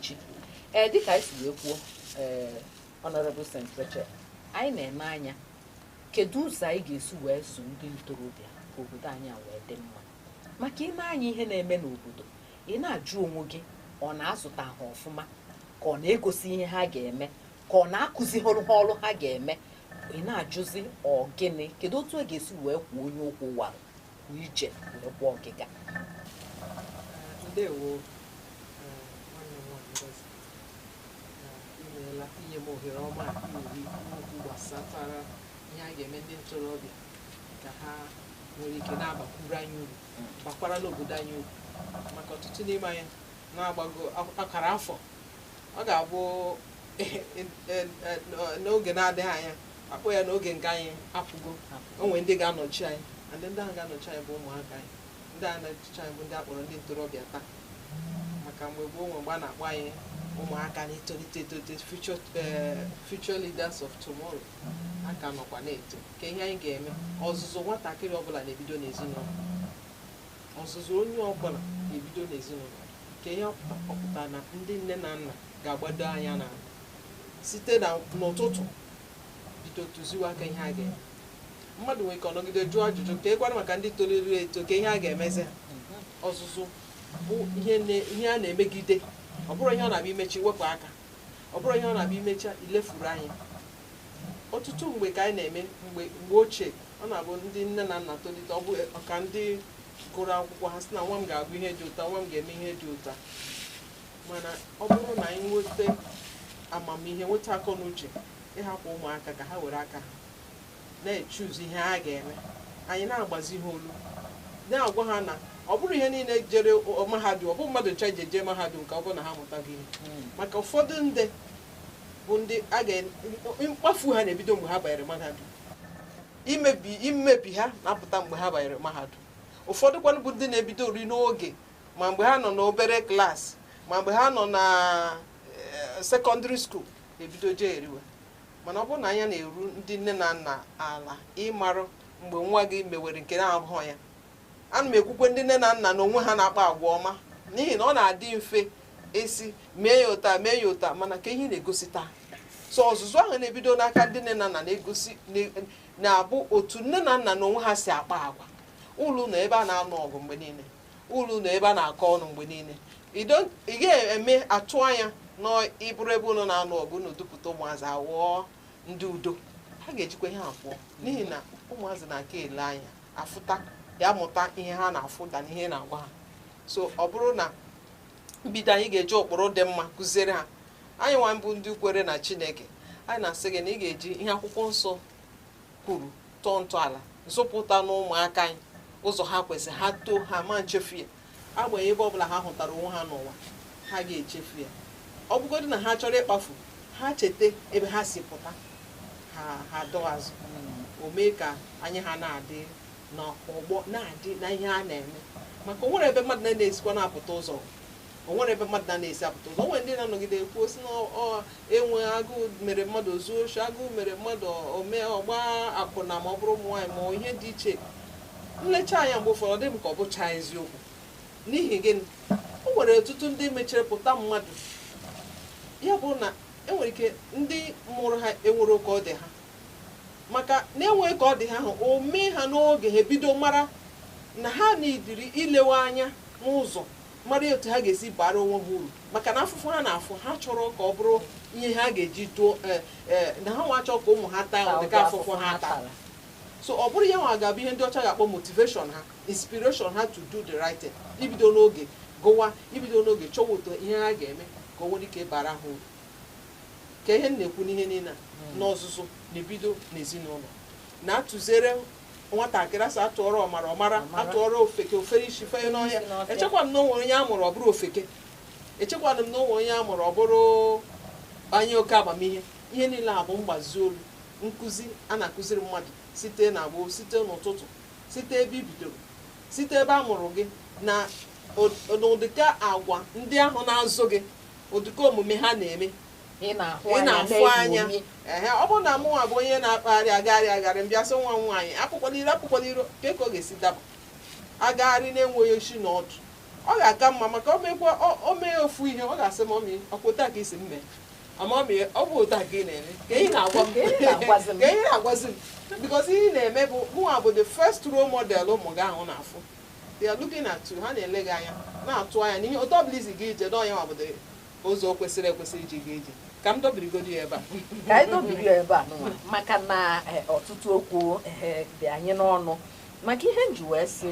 echi dịka anyị si wee kwuo Honorable St. Rachel, anyị na-eme anya kedu ụzọ anyị ga-esi wee zụ ndị ntorobịa ka obodo anyị wee dị mma maka ime anyị ihe na-eme n'obodo ị na-ajụ onwe gị ọ na-azụta ha ọfụma ka ọ na-egosi ihe ha ga-eme ka ọ na-akụzi ha ọrụ ha ga-eme ị na-ajụzi gịnị kedu otu a ga-esi wee kwuo onye ụkwụ wara ije wee kwụọ ọgịga. Ndewo nwanne m nwaanyị Ngozi imeela inye m ohere ọma iwuri okwu gbasatara ihe a ga-eme ndị ntorobịa ka ha nwere ike na-abakwuru anyị uru bakwarala obodo anyị uru maka ọtụtụ n'ime anyị na-agbago akara afọ ọ ga-abụ n'oge na-adịghị anya akpọ ya n'oge nke anyị apụgo onwe ndị ga-anọchi anyị ndị ahụ ga-anọchi anyị bụ ụmụaka anyị ndị a na-echicha anyị bụ ndị akpọrọ ndị ntorobịa taa maka mgbe gboo mgbe a na-akpọ anyị ụmụaka na-etolite etolite future leaders of tomorrow aka nọkwa na-eto ka ihe anyị ga-eme ọzụzụ nwatakịrị ọbụla na-ebido n'ezinụlọ ọzụzụ onye ọbụla na-ebido n'ezinụlọ ka ihe ọpụta na ndị nne na nna ga-agbado anya na site n'ụtụtụ bido tụziwa aka ihe a ga-eme mmadụ nwere ike ọnọgide jụọ ajụjụ ka ịkwara maka ndị toluru eto ka ihe a ga-emezi ọzụzụ bụ ihe a na-emegide ọ bụrụ ihe ọ na-abịa imechi wepụ aka ọ bụrụ ihe ọ na-abịa imecha ilefuru anyị ọtụtụ mgbe ka anyị na-eme mgbe ochie ọ na-abụ ndị nne na nna tolite ọ bụ ọka ndị gụrụ akwụkwọ ha sị na nwa m ga-abụ ihe dị ụtọ nwa m ga-eme ihe dị ụtọ mana ọ bụrụ na anyị nweta amamihe nweta akọ na uche ịhapụ ụmụaka ka ha were aka ha na-echuzi ihe ha ga-eme anyị na-agbazi ha olu na-agwa ha na ọ bụrụ ihe niile jere mahadum ọ bụ mmadụ ncha ji eje mahadum ka ọ bụrụ na ha mụtaghị ihe maka ụfọdụ ndị bụ ndị mkpafu ha na-ebido mgbe ha banyere mahadum imebi ha na-apụta mgbe ha banyere mahadum ụfọdụkwanụ bụ ndị na-ebido ori n'oge ma mgbe ha nọ n'obere klaasị ma mgbe ha nọ na sekọndịrị skuul ebido jee eriwe mana ọ bụrụ na anya na-eru ndị nne na nna ala ịmarụ mgbe nwa gị mewere nke na-ahụ ya ana m ekwukwe ndị nne na nna na onwe ha na-akpa agwa ọma n'ihi na ọ na-adị mfe esi mee ya ụta mee ya ụta mana ka ihe na-egosi taa so ọzụzụ ahụ na-ebido n'aka ndị nne na nna na-egosi na-abụ otu nne na nna na onwe ha si akpa agwa ụlọ na ebe a na-anọ ọgụ mgbe niile ụlọ na ebe a na-akọ ọnụ mgbe niile ị ga-eme atụ anya na ịbụrụ ebe ụlọ na-anụ ọgụ na odupụta ụmụazị awụọ ndị udo ha ga-ejikwa ihe abụọ n'ihi na ụmụazị na-aka ele anya afụta ya mụta ihe ha na-afụda na ihe na-agwa ha so ọ bụrụ na mbido anyị ga-eji ụkpụrụ dị mma kụziere ha anyị nwa mbụ ndị kwere na Chineke anyị na-asị gị na ị ga-eji ihe akwụkwọ nsọ kwuru tọọ ntọala zụpụta n'ụmụaka anyị ụzọ ha kwesịrị ha too ha ma nchefu ya agbanyeghị ebe ọbụla ha hụtara onwe ha n'ụwa ha ga-echefu ya ọ bụgodị na ha chọrọ ịkpafu ha cheta ebe ha si pụta ha dọọ azụ o mee ka anyị ha na-adị n'ọgbọ na-adị na ihe a na-eme maka o nwere ebe mmadụ na-esikwa na-apụta ụzọ o nwere ebe mmadụ na-esi apụta ụzọ o nwere ndị na-anọgide kwuo si na enwe agụụ mere mmadụ zuo oshi agụụ mere mmadụ omee ọgba akwụna ma ọ bụrụ ụmụ nwaanyị ma ihe dị iche nlecha anya mgbe ụfọdụ dị m ka ọ bụcha eziokwu n'ihi gịnị o nwere ọtụtụ ndị mechara pụta mmadụ ya bụ na enwere ike ndị mụrụ ha enwere ka ọ dị ha maka na-enweghị ka ọ dị ha ahụ o mee ha n'oge ha ebido mara na ha na-ediri ilewe anya n'ụzọ mara otu ha ga-esi bara onwe ha uru maka na afụfụ ha na-afụ ha chọrọ ka ọ bụrụ ihe ha ga-eji too na ha nwa chọọ ka ụmụ ha taa ụdịka afụfụ ha tara so ọ bụrụ ya nwa ga-abụ ihe ndị ọcha ga-akpọ motivation ha inspiration ha to do the right thing ibido n'oge gụwa ibido n'oge chọwa ụtọ ihe ha ga-eme ka o nwere ike bara ha uru ka ihe na-ekwu n'ihe niile n'ọzụzụ na-ebido n'ezinụlọ na-atụzere nwatakịrị asị atụọrọ ọmara atụọrọ ofeke ofere isi fee n'ọhịa echekwana m na onwere onye a mụrụ ọ bụrụ ofeke echekwana m na onwere onye a mụrụ ọ bụrụ banye oke amamihe ihe niile a bụ mgbazi olu nkụzi a na-akụziri mmadụ site na gboo site n'ụtụtụ site ebe i bidoro site ebe a mụrụ gị na ụdịka agwa ndị ahụ na-azụ gị ụdịka omume ha na-eme ị na-afụ anya ọ bụrụ na mụnwa bụ onye na-akpagharị agagharị mbịa sị nwa m nwaanyị apụkwala iro ka ọ ga-esi daba agagharị na-enweghị oshi na ọdụ ọ ga-aka mma maka o mee ofu ihe ọ ga-asị mọmi ọkwa otu a ka isi mme amami ọ bụ otu a ka ị na-eme ka ihe na-agwa m ka ihe na-agwazi m because ihe na-eme bụ mụnwa bụ the first role model ụmụ gị ahụ na-afụ they are looking at you ha na-ele gị anya na-atụ anya n'ihe otu ọbụla izi gị ije n'ọnya ma bụ ụzọ kwesịrị ekwesị iji gị eji ka m dobirigodi ya ebe a ka anyị dobiri ya ebe a maka na ọtụtụ okwu dị anyị n'ọnụ maka ihe nji wee sị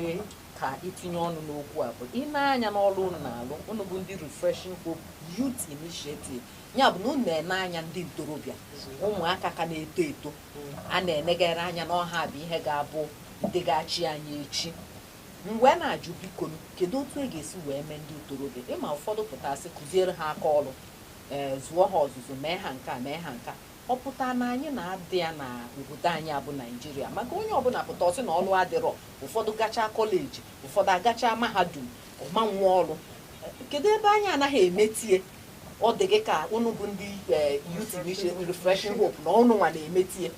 ka itinye ọnụ n'okwu a bụ ịna-anya n'ọrụ unu na-alụ unu bụ ndị Refreshing Hope Youth Initiative ya bụ na unu na-ene anya ndị ntorobịa ụmụaka ka na-eto eto a na-enegara anya n'ọha bụ ihe ga-abụ ndị ga-achị anyị echi mgbe na-ajụ biko kedu otu e ga-esi wee mee ndị ntorobịa ịma ụfọdụ pụtasị kụziere ha aka ọrụ zụọ ha ọzụzụ mee ha nka mee ha nka ọ pụta na anyị na-adị ya na obodo anyị abụ Naijiria maka onye ọbụla pụta ọsị na ọrụ adịrọ ụfọdụ gachaa kọleji ụfọdụ agachaa mahadum ọma nwa ọrụ kedu ebe anyị anaghị emetie ọ dị gị ka unu bụ ndị Youth Initiative Refreshing Hope na ọnụ nwa na-emetie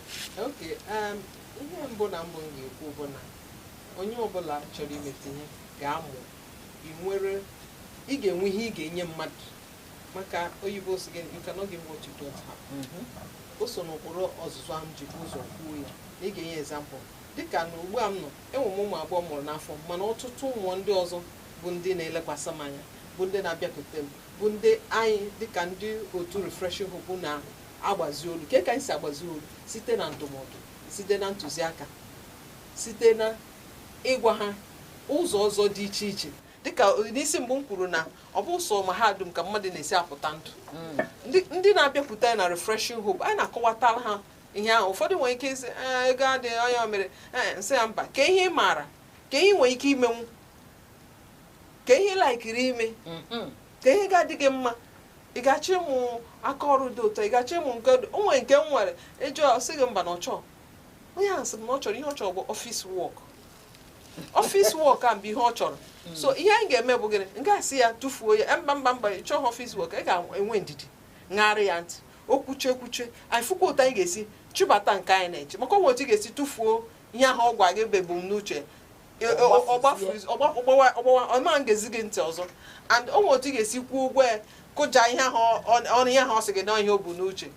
ihe mbụ na mbụ ga-ekwu bụ na onye ọbụla chọrọ imete ihe ga-amụ ị ga-enwe ihe ị ga-enye mmadụ maka oyibo si gị you cannot give what you don't have. O so n'ụkpụrụ ọzụzụ ahụ ji ụzọ kwuo ya na ị ga-enye example dịka na ugbu a m nọ enwe m ụmụ abụọ mụrụ n'afọ mana ọtụtụ ụmụ ndị ọzọ bụ ndị na-elekwasị m anya bụ ndị na-abịakwute m bụ ndị anyị dịka ndị otu Refreshing Hope na-agbazi olu ka anyị si agbazi olu site na ndụmọdụ site na ntụziaka site na ịgwa ha ụzọ ọzọ dị iche iche dịka n'isi mbụ m kwuru na ọ bụ sọ mahadum ka mmadụ na-esi apụta ndụ ndị na-abịakwute anyị na Refreshing Hope anyị na-akọwatara ha ihe ahụ ụfọdụ nwere ike isi ego adịghị onye mere nsị ya mba ka ihe ị maara ka ihe nwere ike imenwu ka ihe laikiri ime ka ihe ga-adịghị mma ị ga-achọ ịmụ aka ọrụ dị ụtọ ị ga-achọ ịmụ onwe nke m nwere ịjụ sị gị mba na ọ chọọ onye ahụ sị m na ọ chọrọ ihe ọ chọrọ bụ ọfịs wọk a bụ ihe ọ chọrọ so ihe anyị ga-eme bụ gịnị m ga-asị ya tụfuo ya mba ị chọghị ọfịs wọk ị ga-enwe ndidi ṅarị ya ntị okwuche anyị fụkwa ụtọ anyị ga-esi chụbata nke anyị na-eche maka onwe otu ị ga-esi tụfuo ihe ahụ ọ gwa gị bụ ebumnuche ọma ngezi gị ntị ọzọ and onwe otu ị ga-esi kwuo ụgwọ ya kụja ihe ahụ ọ sị gị na ihe o bu n'uche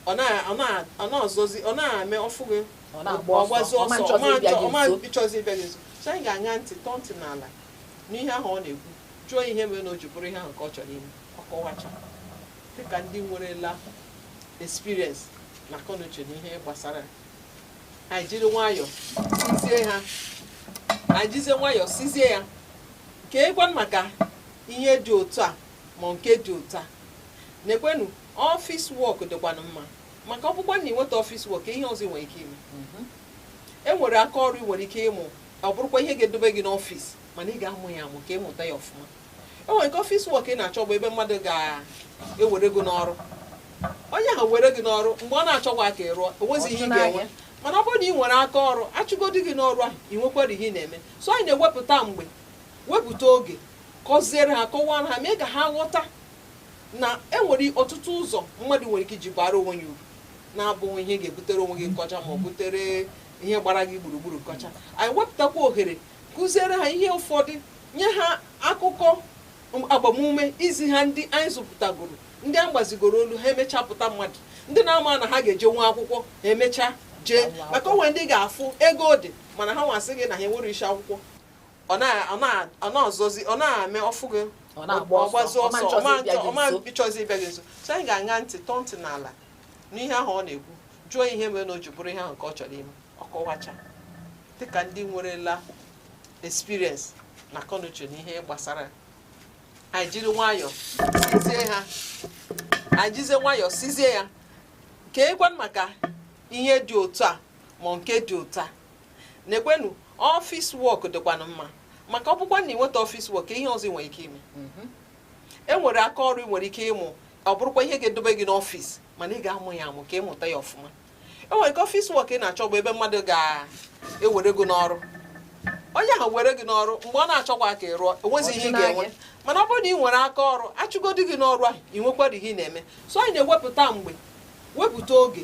ọ na-azọzi ọ na-eme ọfụ gị ọgbazi ọsọ ọma ịchọzi ịbịa gị nso so anyị ga-aṅa ntị tọọ ntị n'ala n'ihe ahụ ọ na-ekwu jụọ ihe mere na o ji bụrụ ihe ahụ nke ọ chọrọ ime ọkọwacha dịka ndị nwerela experience na akọnuche na ihe gbasara anyị jiri nwayọọ sizie ya ka ekwenụ maka ihe dị otu a ma nke dị otu a na-ekwenụ ọfịs wọk dịkwanụ mma maka ọkpụkpa na ịnweta ọfịs wọk ihe ọzọ nwere ike ime e nwere aka ọrụ ị nwere ike ịmụ ọ bụrụkwa ihe ga-edobe gị n'ọfịs mana ị ga-amụ ya amụ ka ịmụta ya ọfụma e nwere nke ọfịs wọk ị na-achọ bụ ebe mmadụ ga-ewere gị n'ọrụ onye ahụ were gị n'ọrụ mgbe ọ na-achọkwa ka ị rụọ onwezi ihe ị ga-enwe mana ọ bụrụ na ị nwere aka ọrụ achụgodi gị n'ọrụ ahụ ị nwekwara ihe ị na-eme so anyị na-ewepụta mgbe wepụta oge kọziere ha kọwara ha mee ka ha ghọta na enwere ọtụtụ ụzọ mmadụ nwere ike iji bara onwe ya uru na-abụghị ihe ga-ebutere onwe gị nkọcha ma ọ butere ihe gbara gị gburugburu nkọcha anyị wepụtakwa ohere kụziere ha ihe ụfọdụ nye ha akụkọ agbamume izi ha ndị anyị zụpụtagoro ndị a gbazigoro olu ha emechapụta mmadụ ndị na-ama na ha ga-eje nwa akwụkwọ ha emecha jee maka onwe ndị ga-afụ ego dị mana ha nwasị gị na ha enwere isi akwụkwọ ọ na-azọzi ọ na-eme ọfụ gị ọgbazi ọsọ ọma ịchọzi ịbịa gị nso so anyị ga-aṅa ntị tọọ ntị n'ala n'ihe ahụ ọ na-ekwu jụọ ihe mere na o ji bụrụ ihe ahụ nke ọ chọrọ ime ọkọwacha dịka ndị nwerela experience na akọnuche na ihe gbasara anyị jiri nwayọọ sizie ya ka ekwenụ maka ihe dị otu a ma nke dị otu a na-ekwenụ ọfịs wọk dịkwanụ mma maka ọbụkwa na ịnweta ọfịs wọk ihe ọzọ ị nwere ike ime e nwere aka ọrụ ị nwere ike ịmụ ọ bụrụkwa ihe ga-edobe gị n'ọfịs mana ị ga-amụ ya amụ ka ịmụta ya ọfụma e nwere ike ọfịs wọk ị na-achọ bụ ebe mmadụ ga-ewere gị n'ọrụ onye ahụ were gị n'ọrụ mgbe ọ na-achọkwa ka ị rụọ enwezi ihe ị ga-enwe mana ọ bụrụ na ị nwere aka ọrụ achụgodi gị n'ọrụ ahụ ị nwekwara ihe ị na-eme so anyị na-ewepụta mgbe wepụta oge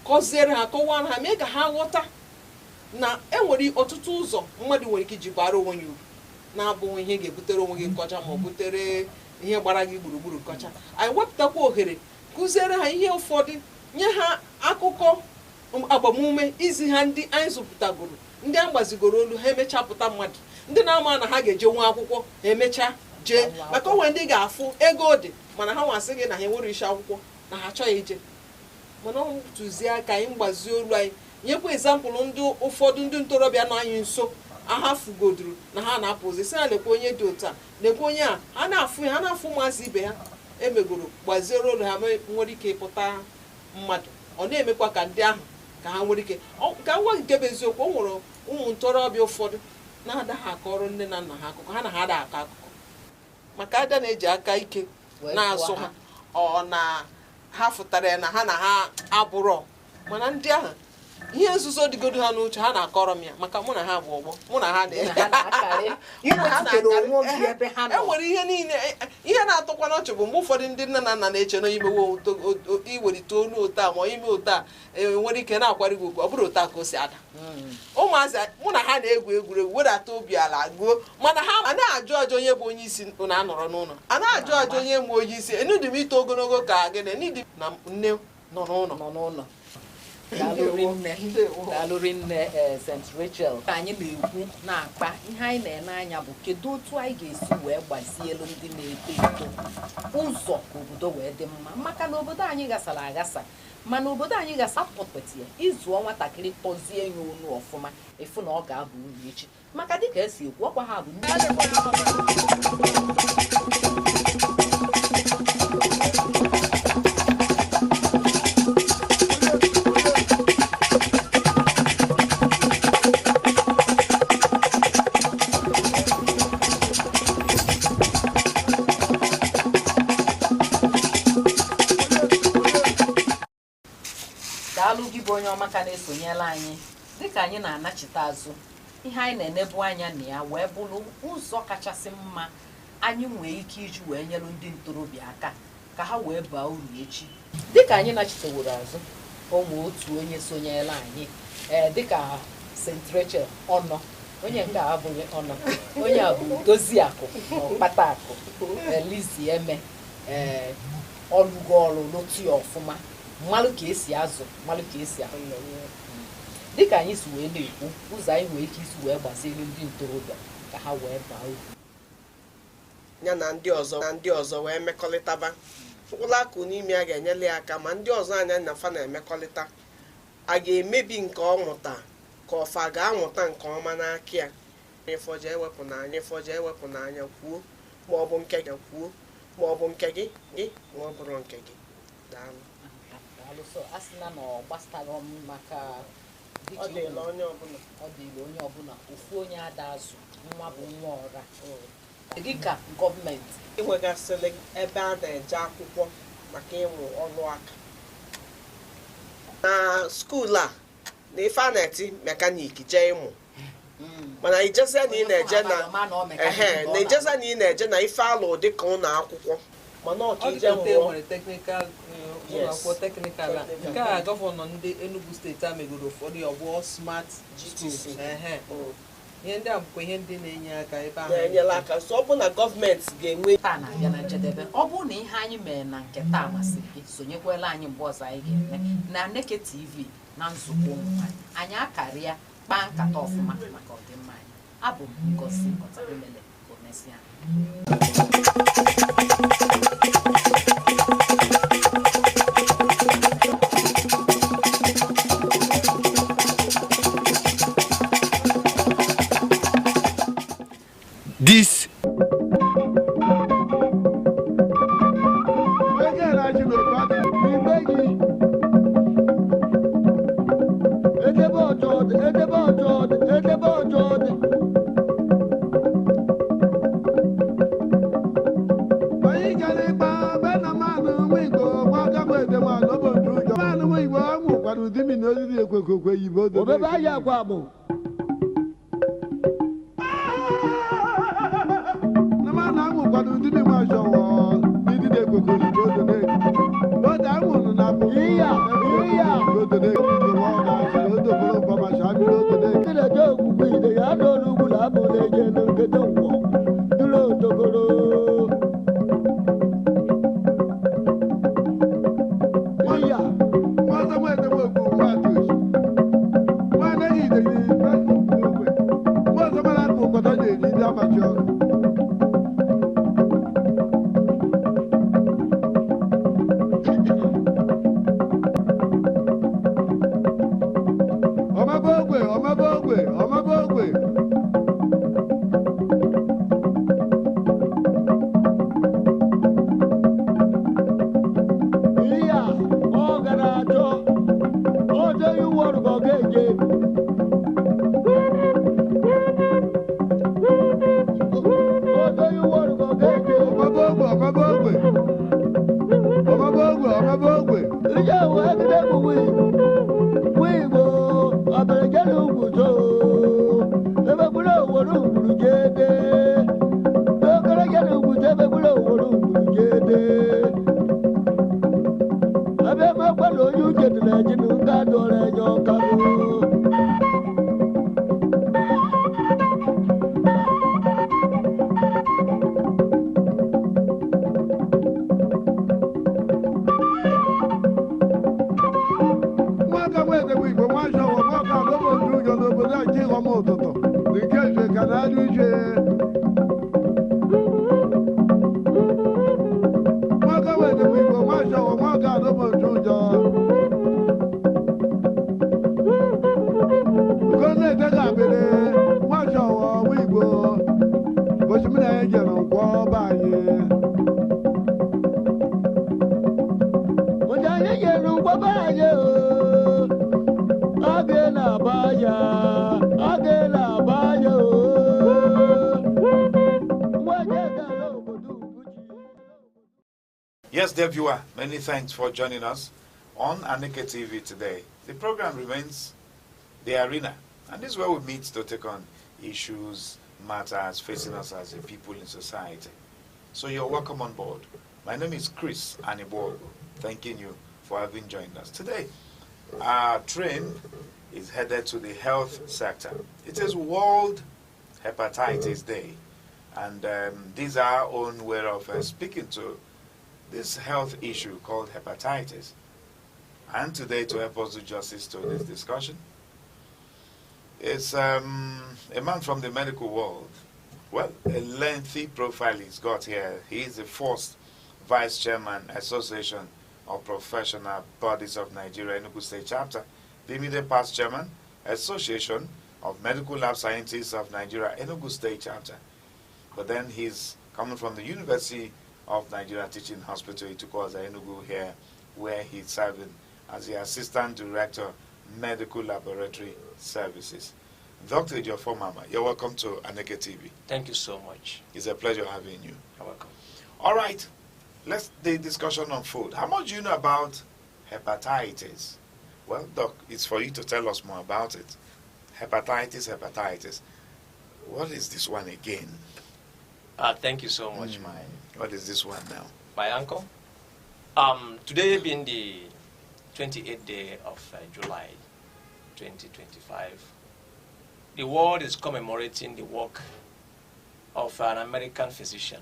kọziere ha kọwara ha mee ka ha ghọta na enwere ọtụtụ ụzọ mmadụ nwere ike iji bara onwe ya uru na-abụghị ihe ga-ebutere onwe gị nkọcha ma ọ butere ihe gbara gị gburugburu nkọcha. Anyị wepụtakwa ohere kụziere ha ihe ụfọdụ, nye ha akụkọ agbamume, izi ha ndị anyị zụpụtagoro, ndị a gbazigoro olu ha emechapụta mmadụ, ndị na-ama na ha ga-eje nwa akwụkwọ ha emecha jee, maka onwe ndị ga-afụ ego dị mana ha nwasị gị na ha enwere isi akwụkwọ na ha achọghị ije. Mana ọ ntụziaka anyị mgbazi olu anyị nyekwa ezampụlụ ndị ụfọdụ ndị ntorobịa nọ anyị nso ahafugoduru na ha na-apụzi si na lekwa onye dị otu a, lekwa onye a, ha na-afụ ụmụazị ibe ha emegoro, gbaziere olu ha nwere ike ịpụta mmadụ. Ọ na-emekwa ka ndị ahụ ka ha nwere ike ka ngwa nke bụ eziokwu. O nwere ụmụ ntorobịa ụfọdụ na-adaghị akọrọ nne na nna ha akụkọ, ha na ha adaghi akọ akụkọ maka aja na-eji aka ike na-azụ ha, ọ na ha fụtara ya na ha na ha abụrọ. Mana ndị ahụ ihe nzuzo dịgodo ha n'uche ha na-akọrọ m ya maka mụ na ha bụ ọgbọ, mụ na ha enwere ihe niile. Ihe na-atụkwa n'ọchị bụ mgbe ụfọdụ ndị nne na nna na-eche na imewe iwelite olu otu a ma ime otu a nwere ike na-akwara gị okwu, ọ bụrụ otu a ka o si ada. Ụmụazị mụ na ha na-egwu egwuregwu wedata obi ala gụọ, mana ha a na-ajụ ajụ onye bụ onye isi na-anọrọ n'ụlọ, a na-ajụ ajụ onye mụ onye isi enudi m ito ogologo ka gịnị n'idi na nne nọ n'ụlọ. Daalụrị nne St. Rachel. Ka anyị na-ekwu na-akpa ihe anyị na-ene anya bụ kedu otu anyị ga-esi wee gbazielu ndị na-eto eto ụzọ ka obodo wee dị mma, maka na obodo anyị gasara agasa, mana obodo anyị gasapụtati ya ịzụọ nwatakịrị kpọzie ya onu ọfụma efu na ọ ga-abụ uru echi, maka dịka esi ekwu ọkwa ha bụ onye ọma ka na-esonyela anyị. Dịka anyị na-anachite azụ, ihe anyị na-enebu anya na ya wee bụrụ ụzọ kachasị mma anyị nwee ike iji wee nyere ndị ntorobịa aka ka ha wee baa uru echi. Dịka anyị nachiteworo azụ, ụmụ otu onye sonyela anyị dịka St. Rachel ọnọ, onye nke a abụghị ọnọ, onye a bụ dozi akụ na ọkpata akụ Elizi eme ọlụgo ọrụ n'otu ya ọfụma, mmalụ ka esi azụ, mmalụ ka esi ahụ. Dịka anyị si wee na-ekwu ụzọ anyị nwee ike isi wee gbaziri ndị ntorobịa ka ha wee baa uru ya na ndị ọzọ wee mekọrịtaba. Ụlọ akụ n'ime ya ga-enyere ya aka, ma ndị ọzọ anya na fa na-emekọrịta a ga-emebi nke ọ mụta ka ọfa ga-amụta nke ọma n'aka ya. Ịfọje ewepụ n'anya kwuo ma ọ bụ nke gị kwuo ma ọ bụ nke gị ma ọ bụrụ nke gị. Daalụ. So asịna na ọ gbasara maka ọ dịla onye ọbụla ofu onye ada azụ nwa bụ nwa ọra. Dịka gọọmenti inwegasịrị ebe a na-eje akwụkwọ maka ịmụ ọrụ aka na skuul a na ife a na-eti mekaniki jee ịmụ, mana ijesa na ị na-eje na ife alụ dịka ụlọ akwụkwọ, mana ọ ka ije mụọ ụlọakwụkwọ teknikal a. Nke a gọvanọ ndị Enugu steeti a megoro ụfọdụ ọgbọ smart schools. Ihe ndị a bụkwa ihe ndị na-enye aka ebe ahụ na-enyere aka. So ọ bụ na gọọmenti ga-enwe taa na-abịa na njedebe. Ọ bụrụ na ihe anyị mere na nke taa masịrị gị, sonyekwala anyị mgbe ọzọ anyị ga-eme na Aneke TV na nzukọ ụmụ anyị akarịa kpaa nkata ọfụma maka ọdịmma anyị. Abụ m Ngozi Ọtabemele ka o mesịa. This I don't know. Yes, dear viewer, many thanks for joining us on Aneke TV today. The program remains The Arena, and this is where we meet to take on issues, matters facing us as a people in society. So you're welcome on board. My name is Chris Aneke, thanking you for having joined us. Today, our train is headed to the health sector. It is World Hepatitis Day, and these are our own way of speaking to this health issue called hepatitis. And today, to help us do justice to this discussion, is a man from the medical world. Well, a lengthy profile he's got here. He is the first Vice Chairman, Association of Professional Bodies of Nigeria, Enugu State Chapter, the immediate past Chairman, Association of Medical Lab Scientists of Nigeria, Enugu State Chapter. But then he's coming from the University of Nigeria Teaching Hospital. He took us at Enugu here, where he's serving as the Assistant Director, Medical Laboratory Services. Dr. Ejiofor Mama, you're welcome to Aneke TV. Thank you so much. It's a pleasure having you. You're welcome. All right, let's the discussion on food. How much do you know about hepatitis? Well, Doc, it's for you to tell us more about it. Hepatitis. What is this one again? Thank you so much, What is this one now? my uncle. Today being the 28th day of July 2025, the world is commemorating the work of an American physician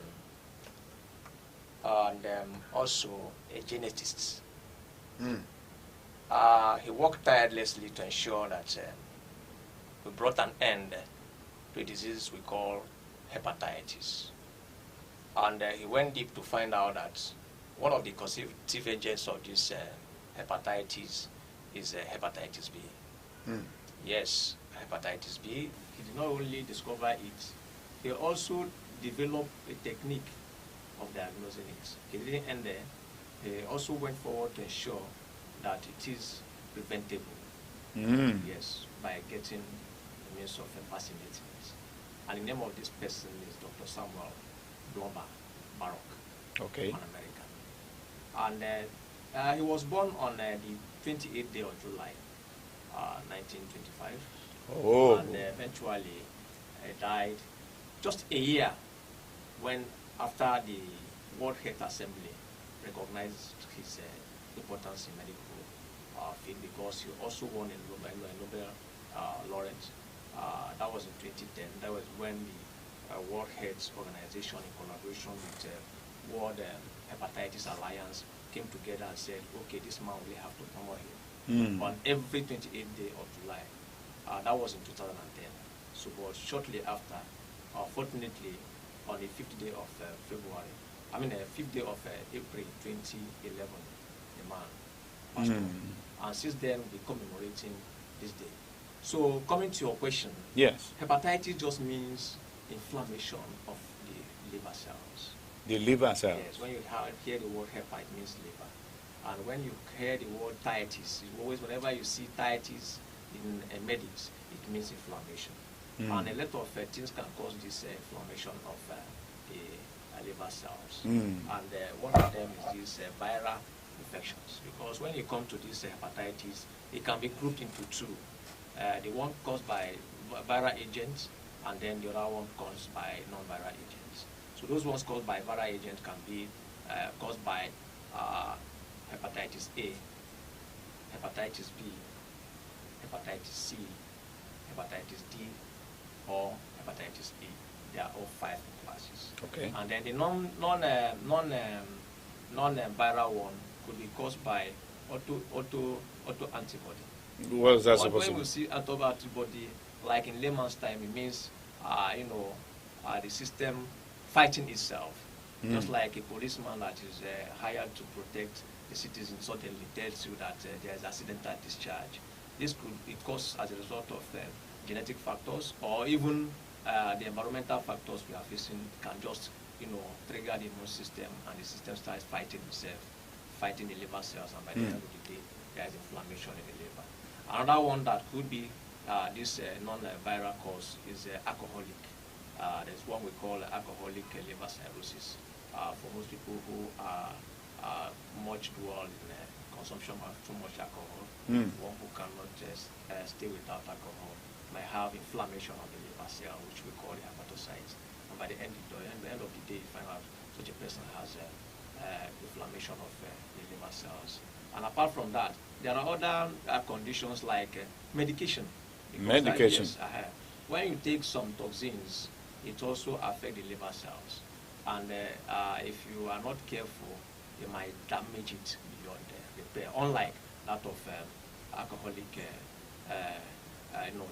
and also a geneticist. He worked tirelessly to ensure that we brought an end to a disease we call hepatitis. And he went deep to find out that one of the causative agents of this hepatitis is hepatitis B. Yes, hepatitis B. He did not only discover it, he also developed a technique of diagnosing it. He didn't end there. He also went forward to ensure that it is preventable. Yes, by getting the means of vaccinating it. And the name of this person is Dr. Samuel Blumber Baroque, Okay. an American. And he was born on the 28th day of July, 1925. Oh. And eventually died just a year when, after the World Health Assembly recognized his importance in medical field, because he also won a Nobel laureate. That was in 2010. That was when the World Health Organization, in collaboration with World Hepatitis Alliance, came together and said, okay, this man will have to come out here on every 28th day of July. That was in 2010. So, but shortly after, fortunately, on the 5th day of February, 5th day of April 2011, the man passed on. And since then, we'll be commemorating this day. So, coming to your question, Yes. hepatitis just means inflammation of the liver cells. The liver cells. Yes, when you hear the word hepa, it means liver. And when you hear the word titis, always whenever you see titis in medics, it means inflammation. And a lot of things can cause this inflammation of the liver cells. And one of them is these viral infections. Because when you come to this hepatitis, it can be grouped into two. The one caused by viral agents, and then the other one caused by non-viral agents. So those ones caused by viral agents can be caused by hepatitis A, hepatitis B, hepatitis C, hepatitis D, or hepatitis B. They are all 5 classes. Okay. And then the non-viral one could be caused by auto antibody. What is that When supposed to we be? see auto antibody, like in layman's time, it means the system fighting itself, just like a policeman that is hired to protect the citizen suddenly tells you that there is accidental discharge. This could be caused as a result of genetic factors, or even the environmental factors we are facing can just trigger the immune system, and the system starts fighting itself, fighting the liver cells, and by the end of the day, there is inflammation in the liver. Another one that could be this non-viral cause is alcoholic. There's one we call alcoholic liver cirrhosis. For most people who are much dwell in consumption of too much alcohol, one who cannot stay without alcohol might have inflammation of the liver cell, which we call the hepatocytes. And by the end of the day, you find out such a person has inflammation of the liver cells. And apart from that, there are other conditions like medication. Medication. When you take some toxins, it also affects the liver cells. And if you are not careful, you might damage it beyond repair, unlike that of alcoholic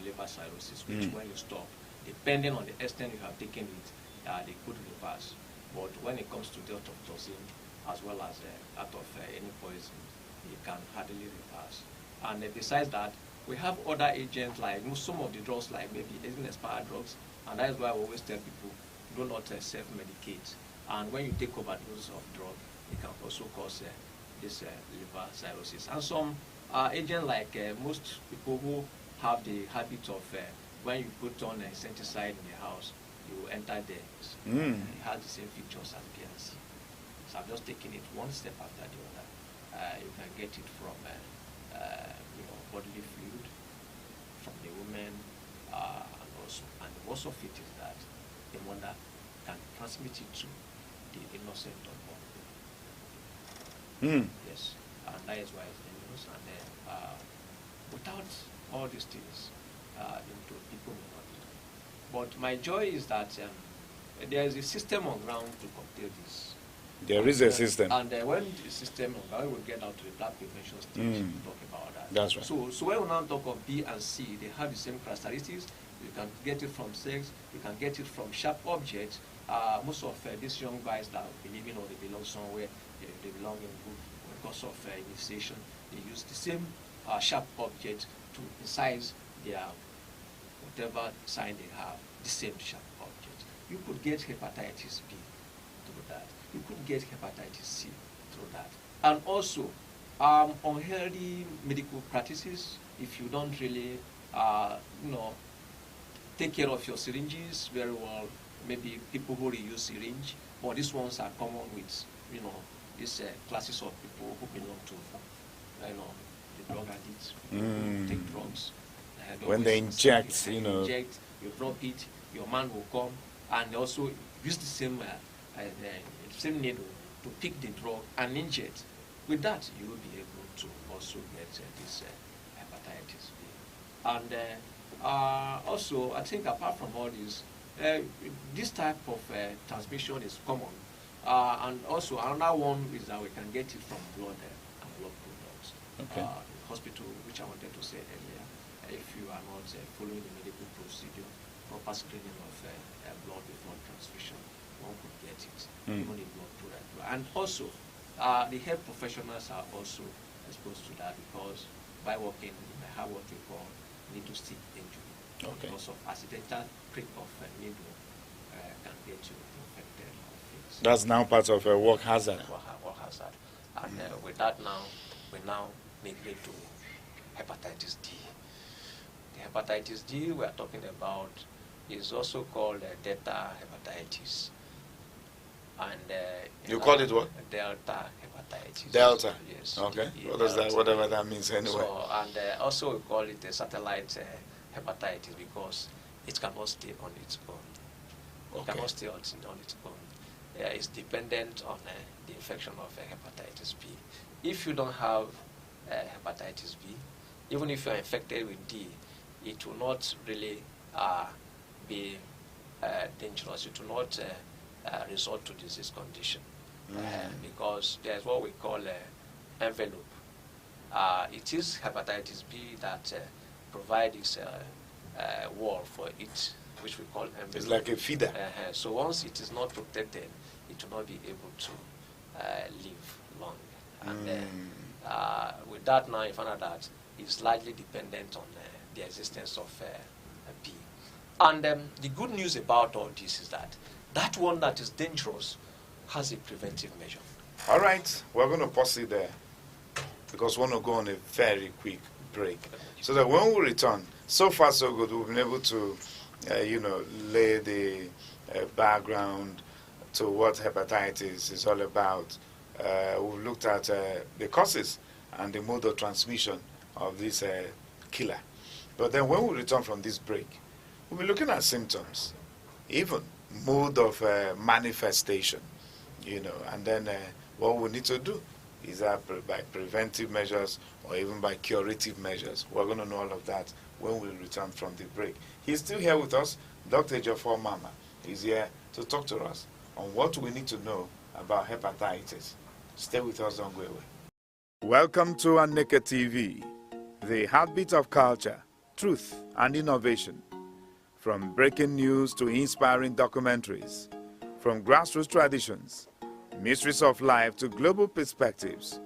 liver cirrhosis, which when you stop, depending on the extent you have taken it, they could reverse. But when it comes to the toxin, as well as that of any poison, it can hardly reverse. And besides that, we have other agents like some of the drugs, like maybe even expired drugs, and that is why I always tell people, do not self-medicate. And when you take overdose of drug, it can also cause this liver cirrhosis. And some agents like most people who have the habit of when you put on a insecticide in the house, you enter there. It has the same features as PNC. So I'm just taking it one step after the other. You can get it from bodily fluid, from the woman, and the worst of it is that the mother can transmit it to the innocent unborn. Yes, and that is why it's dangerous. And without all these things, people may not do. But my joy is that there is a system on ground to control this. There is a system. And when the system on ground will get out to the black prevention stage, we'll talk about that. That's right. So when we now talk of B and C, they have the same characteristics. You can get it from sex, you can get it from sharp objects. Most of these young guys that believe in or they belong somewhere, they belong in a group because of initiation, they use the same sharp object to incise their whatever sign they have, the same sharp object. You could get hepatitis B through that. You could get hepatitis C through that. And also, unhealthy medical practices, if you don't really, take care of your syringes very well, maybe people who reuse syringe, or these ones are common with, these classes of people who belong to, the drug addicts, who take drugs. When they inject, inject, you drop it, your man will come, and also use the same needle to pick the drug and inject. With that, you will be able to also get this hepatitis B. And also, I think apart from all this type of transmission is common. And also, another one is that we can get it from blood and blood products. Okay. Hospital, which I wanted to say earlier, if you are not following the medical procedure, proper screening of blood before transfusion, one could get it, even a blood product. And also, the health professionals are also exposed to that because by working, you may have what we call needle stick injury. Okay. Because of accidental prick of a needle can get you infected or fixed. That's now part of a work hazard. Work hazard. And with that now, we now migrate to hepatitis D. The hepatitis D we are talking about is also called delta hepatitis. And you call it what? Delta hepatitis. Delta. Yes. Okay. What does that? Whatever that means, anyway. So, and also we call it a satellite hepatitis because it cannot stay on its own. It cannot stay on its own. It's dependent on the infection of hepatitis B. If you don't have hepatitis B, even if you are infected with D, it will not really be dangerous. It will not result to disease condition because there's what we call envelope. It is hepatitis B that provides this wall for it, which we call envelope. It's like a feeder. So once it is not protected, it will not be able to live long. And with that now, you find out that it's largely dependent on the existence of B. And the good news about all this is that that one that is dangerous has a preventive measure. All right, we're going to pause it there because we want to go on a very quick break. So that when we return, so far so good, we've been able to, lay the background to what hepatitis is all about. We've looked at the causes and the mode of transmission of this killer. But then when we return from this break, we'll be looking at symptoms, even mode of manifestation, and then what we need to do is that by preventive measures or even by curative measures. We're going to know all of that when we return from the break. He's still here with us. Dr. Ejiofor Mama is here to talk to us on what we need to know about hepatitis. Stay with us, don't go away. Welcome to Aneke TV, the heartbeat of culture, truth, and innovation. From breaking news to inspiring documentaries, from grassroots traditions, mysteries of life to global perspectives,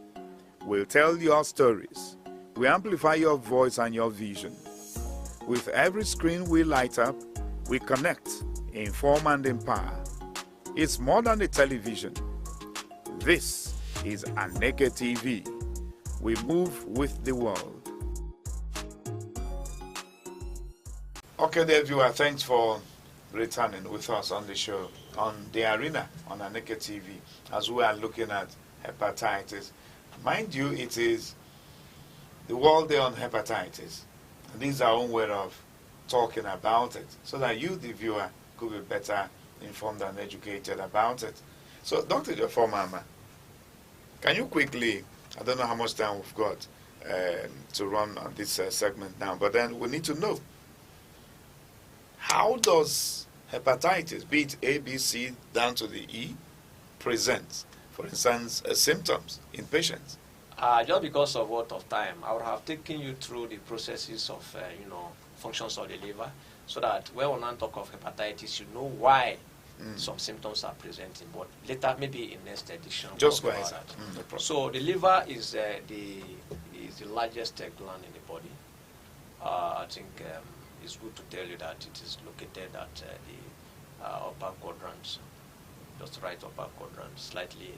we'll tell your stories. We amplify your voice and your vision. With every screen we light up, we connect, inform, and empower. It's more than a television. This is Aneke TV. We move with the world. Okay, dear viewer, thanks for returning with us on the show, on the arena, on Aneke TV, as we are looking at hepatitis. Mind you, it is the World Day on Hepatitis. And this is our own way of talking about it, so that you, the viewer, could be better informed and educated about it. So, Dr. Ejiofor Mama, can you quickly, I don't know how much time we've got to run on this segment now, but then we need to know, how does hepatitis, be it A, B, C, down to the E, present, for instance, symptoms in patients? Just because of what of time, I would have taken you through the processes of, functions of the liver, so that when we now talk of hepatitis, you know why some symptoms are presenting. But later, maybe in next edition, just go ahead. No, so the liver is the largest gland in the body. I think it's good to tell you that it is located at the upper quadrant, just right upper quadrant, slightly,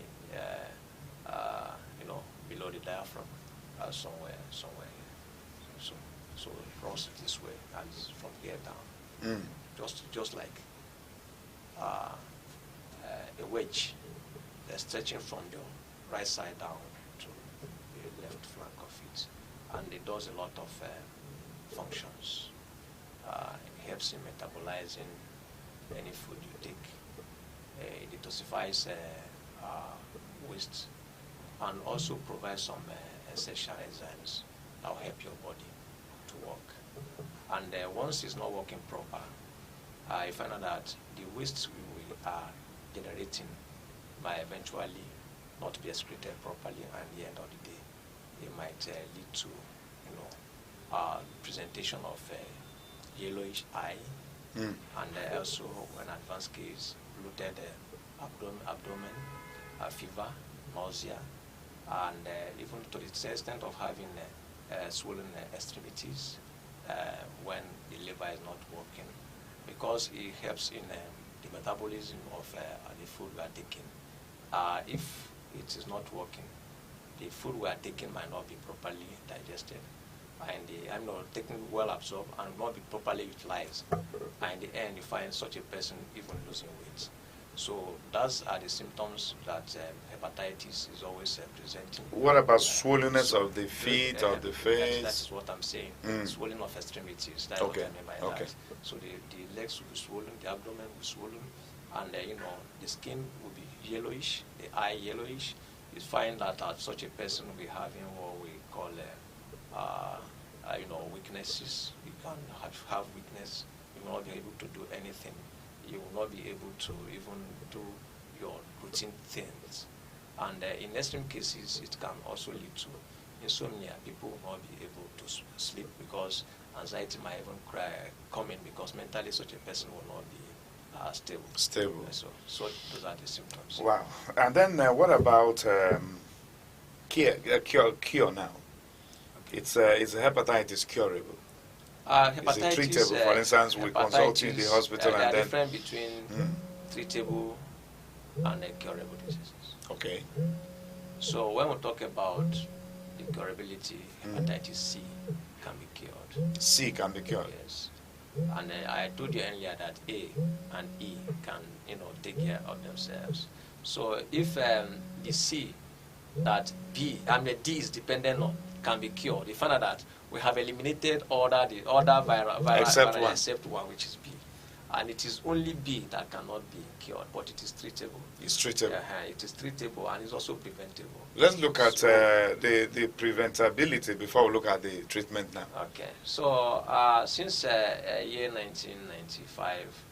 below the diaphragm, somewhere. So it runs this way, and it's from here down, just like a wedge that's stretching from your right side down to the left flank of it, and it does a lot of functions. It helps in metabolizing any food you take. It detoxifies waste, and also provides some essential enzymes that will help your body to work. And once it's not working proper, you find out that the waste we are generating might eventually not be excreted properly, and at the end of the day, it might lead to, presentation of yellowish eye, and also an advanced case, bloated abdomen, fever, nausea, and even to the extent of having swollen extremities when the liver is not working, because it helps in the metabolism of the food we are taking. If it is not working, the food we are taking might not be properly digested, and the amino taken well absorbed and not be properly utilized. And in the end, you find such a person even losing weight. So those are the symptoms that hepatitis is always presenting. What about swollenness of the feet, of the face? That is what I'm saying. Swelling of extremities. That's what I mean by that. So the legs will be swollen, the abdomen will be swollen, and the skin will be yellowish, the eye yellowish. You find that such a person will be having what we call weaknesses. You can have weakness. You will not be able to do anything. You will not be able to even do your routine things. And in extreme cases, it can also lead to insomnia. People will not be able to sleep because anxiety might even come in because mentally such a person will not be stable. Stable. So those are the symptoms. Wow. And then what about cure now? Okay. Is hepatitis curable? Hepatitis, is it treatable? For instance, we consult you in the hospital and then... There are difference between treatable and curable diseases. Okay. So when we talk about the curability, hepatitis C can be cured. C can be cured? Yes. And I told you earlier that A and E can, take care of themselves. So if the C that B and the D is dependent on can be cured, you find out that we have eliminated all the other viral except one, which is B. And it is only B that cannot be cured, but it is treatable. It's treatable. It is treatable and it's also preventable. Let's look at the preventability before we look at the treatment now. Okay. So since year 1995,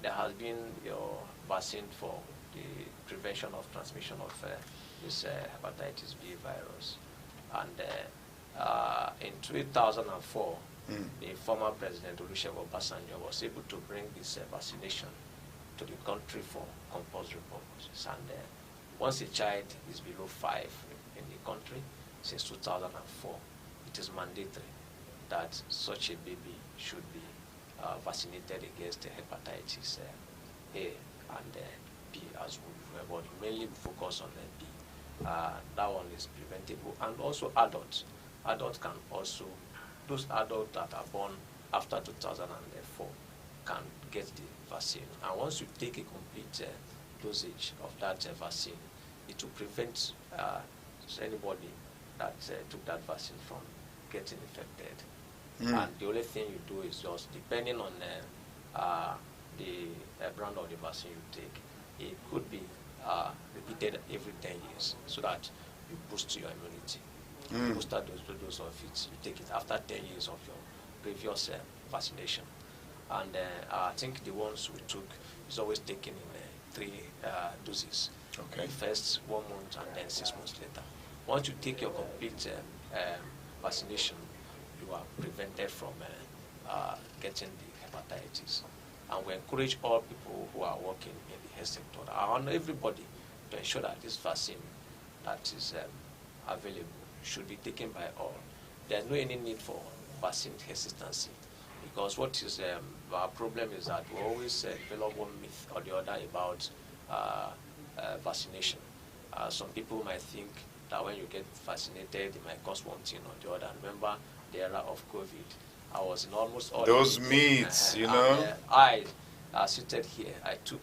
there has been your vaccine for the prevention of transmission of this hepatitis B virus. And in 2004, the former President Olusegun Obasanjo was able to bring this vaccination to the country for compulsory purposes. And once a child is below 5 in the country, since 2004, it is mandatory that such a baby should be vaccinated against hepatitis A and B as well, but mainly focus on B. That one is preventable. And also adults. Adults can also, those adults that are born after 2004 can get the vaccine. And once you take a complete dosage of that vaccine, it will prevent anybody that took that vaccine from getting infected. And the only thing you do is just, depending on the brand of the vaccine you take, it could be repeated every 10 years so that you boost your immunity. You boost that dose of it, you take it after 10 years of your previous vaccination. And I think the ones we took is always taken in 3 doses. Okay. The first 1 month and then 6 months later. Once you take your complete vaccination, you are prevented from getting the hepatitis. And we encourage all people who are working in the health sector and everybody to ensure that this vaccine that is available should be taken by all. There's no any need for vaccine hesitancy, because what is our problem is that we always develop one myth or the other about vaccination. Some people might think that when you get vaccinated, it might cause one thing or the other. Remember the era of COVID. I was in almost all those myths, you know. I seated here. I took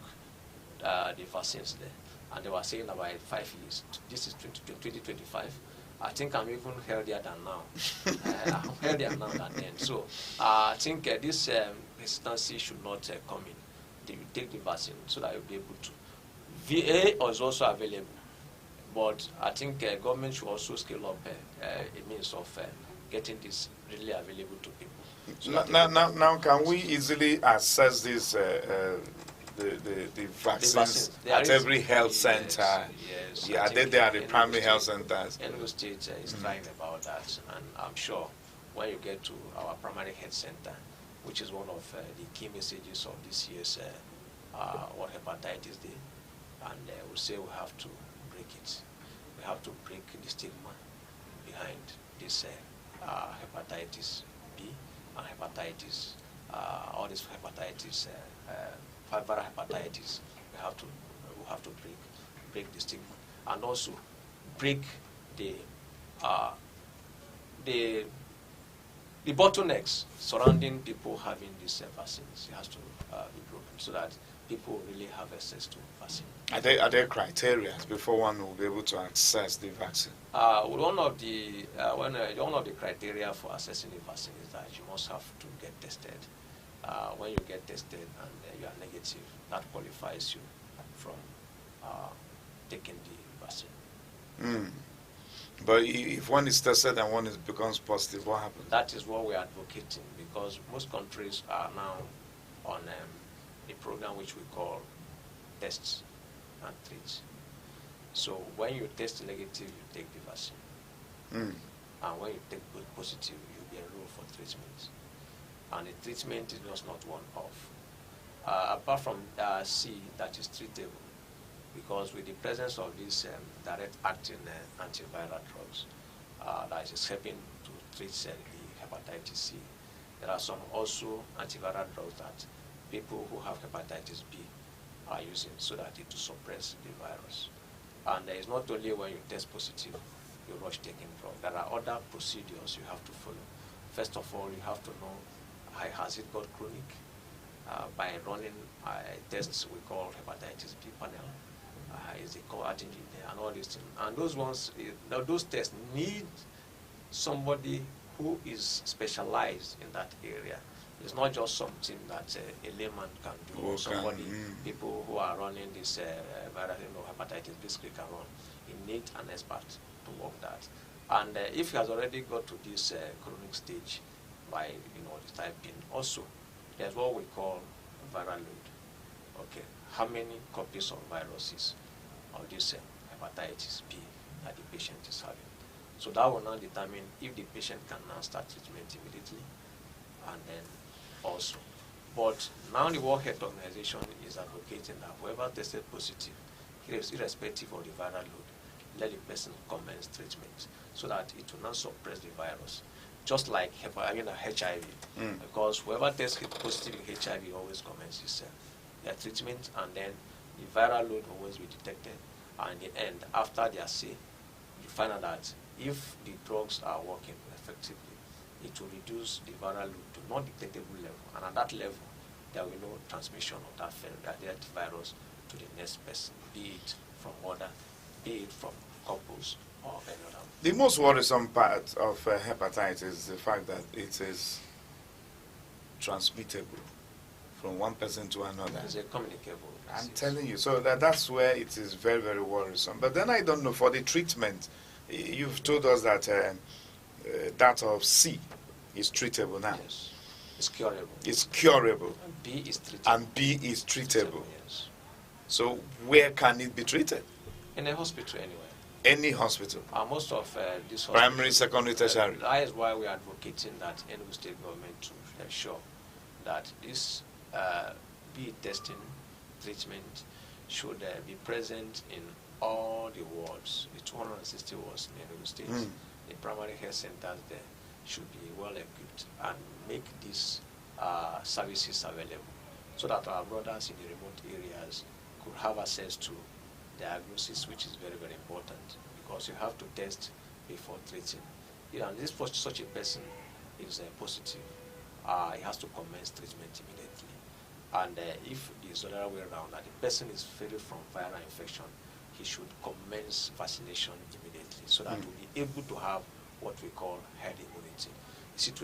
the vaccines there, and they were saying about 5 years. This is 2025. I think I'm even healthier than now. I'm healthier now than then. So I think this hesitancy should not come in. You take the vaccine so that you'll be able to. VA is also available, but I think government should also scale up a means of getting this really available to people. So now, can we easily access this the vaccines at every health center? Yes. Yeah, they are the primary health centers. Enugu State is trying about that, and I'm sure when you get to our primary health center, which is one of the key messages of this year's World Hepatitis Day, and we say we have to break it. We have to break the stigma behind this hepatitis B and hepatitis, all these hepatitis, viral hepatitis. We have to break the stigma, and also break the bottlenecks surrounding people having these vaccines. It has to be broken so that people really have access to vaccine. Are there criteria before one will be able to access the vaccine? One of the criteria for accessing the vaccine is that you must have to get tested. When you get tested and you are negative, that qualifies you from taking the vaccine. But if one is tested and one becomes positive, what happens? That is what we are advocating, because most countries are now on a program which we call test and treat. So when you test negative, you take the vaccine. And when you take positive, you be enrolled for treatment. And the treatment is just not one-off. Apart from C, that is treatable, because with the presence of these direct-acting antiviral drugs that is helping to treat the hepatitis C, there are some also antiviral drugs that people who have hepatitis B are using so that it to suppress the virus. And there is not only when you test positive, you rush taking drug. There are other procedures you have to follow. First of all, you have to know, has it got chronic? By running tests we call hepatitis B panel. Is the core antigen there, and all these things. And those ones, those tests need somebody who is specialized in that area. It's not just something that a layman can do, or somebody, people who are running this hepatitis B screen can run. You need an expert to work that. And if he has already got to this chronic stage by the typing, also there's what we call viral load. Okay, how many copies of viruses of this hepatitis B that the patient is having? So that will now determine if the patient can now start treatment immediately, and then also. But now the World Health Organization is advocating that whoever tested positive, irrespective of the viral load, let the person commence treatment so that it will not suppress the virus. Just like HIV, because whoever tests positive in HIV always commences their treatment, and then the viral load will always be detected. And in the end, after they are safe, you find out that if the drugs are working effectively, it will reduce the viral load to non-detectable level. And at that level, there will be no transmission of that virus to the next person, be it from water, be it from couples, or any other. The most worrisome part of hepatitis is the fact that it is transmittable from one person to another. It's a communicable disease. I'm telling you, so that's where it is very, very worrisome. But then I don't know, for the treatment, you've told us that that of C is treatable now. Yes, it's curable. It's curable. And B is treatable. And B is treatable. Yes. So where can it be treated? In a hospital anyway. Any hospital? Most of this primary, secondary, tertiary. That is why we are advocating that Enugu State government to ensure that this B testing treatment should be present in all the wards, the 260 wards in Enugu State. The primary health centers there should be well equipped and make these services available so that our brothers in the remote areas could have access to diagnosis, which is very, very important, because you have to test before treating. This such a person is positive, he has to commence treatment immediately. And if it is the other way around, that the person is free from viral infection, he should commence vaccination immediately so that we'll be able to have what we call herd immunity. The situation